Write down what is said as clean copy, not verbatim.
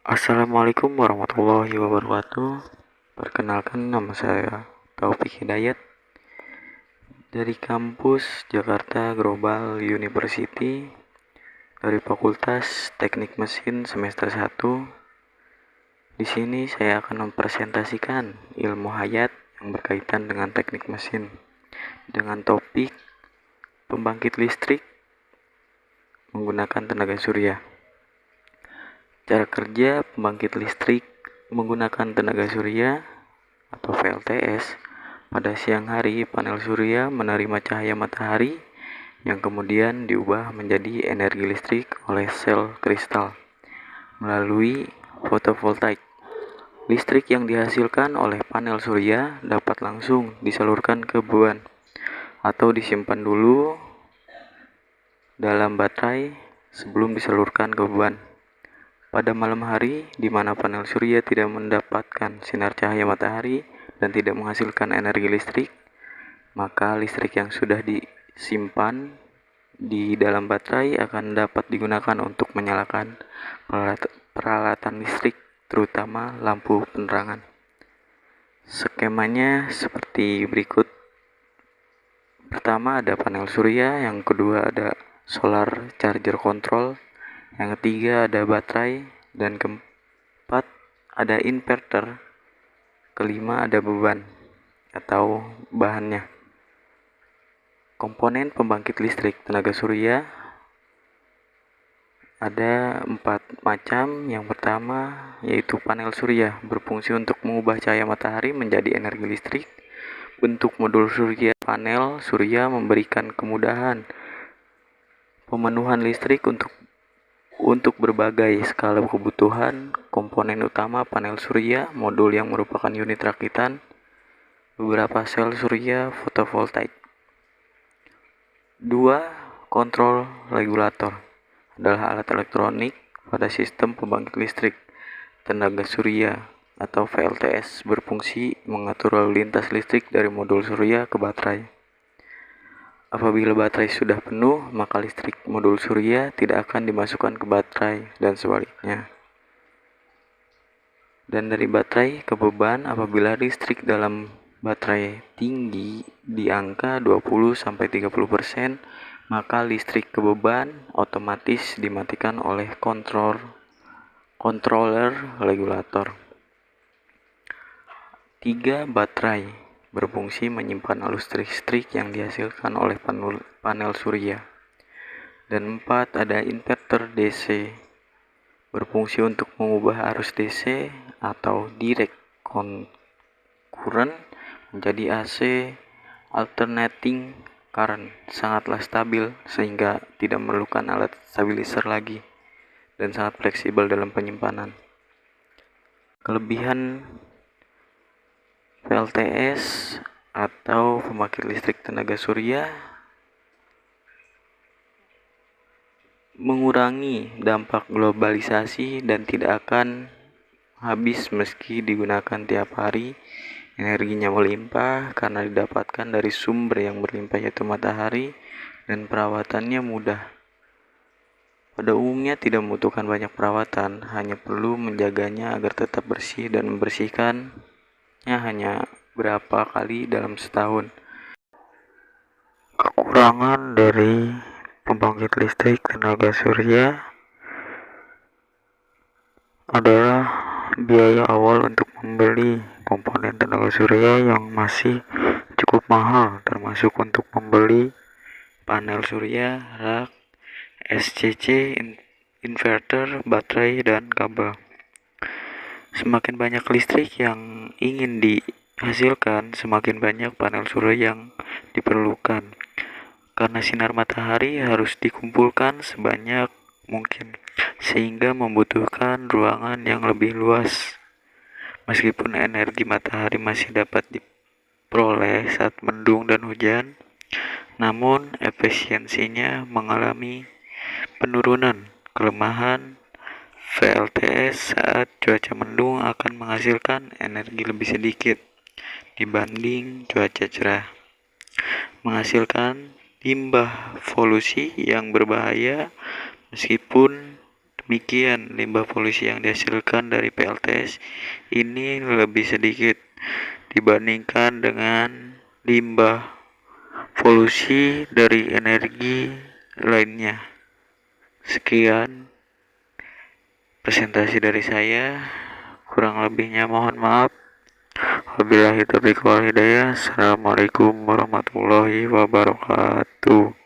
Assalamualaikum warahmatullahi wabarakatuh. Perkenalkan, nama saya Taufik Hidayat dari kampus Jakarta Global University dari Fakultas Teknik Mesin semester 1. Di sini saya akan mempresentasikan ilmu hayat yang berkaitan dengan teknik mesin dengan topik pembangkit listrik menggunakan tenaga surya. Cara kerja pembangkit listrik menggunakan tenaga surya atau VLTS. Pada siang hari, panel surya menerima cahaya matahari yang kemudian diubah menjadi energi listrik oleh sel kristal melalui fotovoltaik. Listrik yang dihasilkan oleh panel surya dapat langsung disalurkan ke beban atau disimpan dulu dalam baterai sebelum disalurkan ke beban. Pada malam hari, di mana panel surya tidak mendapatkan sinar cahaya matahari dan tidak menghasilkan energi listrik, maka listrik yang sudah disimpan di dalam baterai akan dapat digunakan untuk menyalakan peralatan listrik, terutama lampu penerangan. Skemanya seperti berikut. Pertama ada panel surya, yang kedua ada solar charger control, yang ketiga ada baterai, dan keempat ada inverter, kelima ada beban atau bahannya. Komponen pembangkit listrik tenaga surya ada 4 macam. Yang pertama yaitu panel surya, berfungsi untuk mengubah cahaya matahari menjadi energi listrik. Bentuk modul surya. Panel surya memberikan kemudahan pemenuhan listrik untuk berbagai skala kebutuhan. Komponen utama panel surya, modul yang merupakan unit rakitan, beberapa sel surya fotovoltaik. 2. Kontrol regulator adalah alat elektronik pada sistem pembangkit listrik tenaga surya atau VLTS, berfungsi mengatur lalu lintas listrik dari modul surya ke baterai. Apabila baterai sudah penuh, maka listrik modul surya tidak akan dimasukkan ke baterai dan sebaliknya. Dan dari baterai ke beban, apabila listrik dalam baterai tinggi di angka 20-30%, maka listrik ke beban otomatis dimatikan oleh controller regulator. 3. Baterai berfungsi menyimpan arus listrik yang dihasilkan oleh panel surya. Dan 4. Ada inverter DC, berfungsi untuk mengubah arus DC atau direct current menjadi AC, alternating current. Sangatlah stabil sehingga tidak memerlukan alat stabilizer lagi dan sangat fleksibel dalam penyimpanan. Kelebihan VLTS atau pembangkit listrik tenaga surya: mengurangi dampak globalisasi dan tidak akan habis meski digunakan tiap hari. Energinya melimpah karena didapatkan dari sumber yang berlimpah yaitu matahari, dan perawatannya mudah. Pada umumnya tidak membutuhkan banyak perawatan, hanya perlu menjaganya agar tetap bersih dan membersihkannya hanya berapa kali dalam setahun. Kekurangan dari pembangkit listrik tenaga surya adalah biaya awal untuk membeli komponen tenaga surya yang masih cukup mahal, termasuk untuk membeli panel surya, rak, SCC, inverter, baterai, dan kabel. Semakin banyak listrik yang ingin dihasilkan, semakin banyak panel surya yang diperlukan. Karena sinar matahari harus dikumpulkan sebanyak mungkin, sehingga membutuhkan ruangan yang lebih luas. Meskipun energi matahari masih dapat diperoleh saat mendung dan hujan, namun efisiensinya mengalami penurunan. Kelemahan VLTS saat cuaca mendung akan menghasilkan energi lebih sedikit dibanding cuaca cerah, menghasilkan limbah polusi yang berbahaya. Meskipun Demikian, limbah polusi yang dihasilkan dari PLTS ini lebih sedikit dibandingkan dengan limbah polusi dari energi lainnya. Sekian presentasi dari saya, kurang lebihnya mohon maaf. Wabillahi taufiq wal hidayah. Assalamualaikum warahmatullahi wabarakatuh.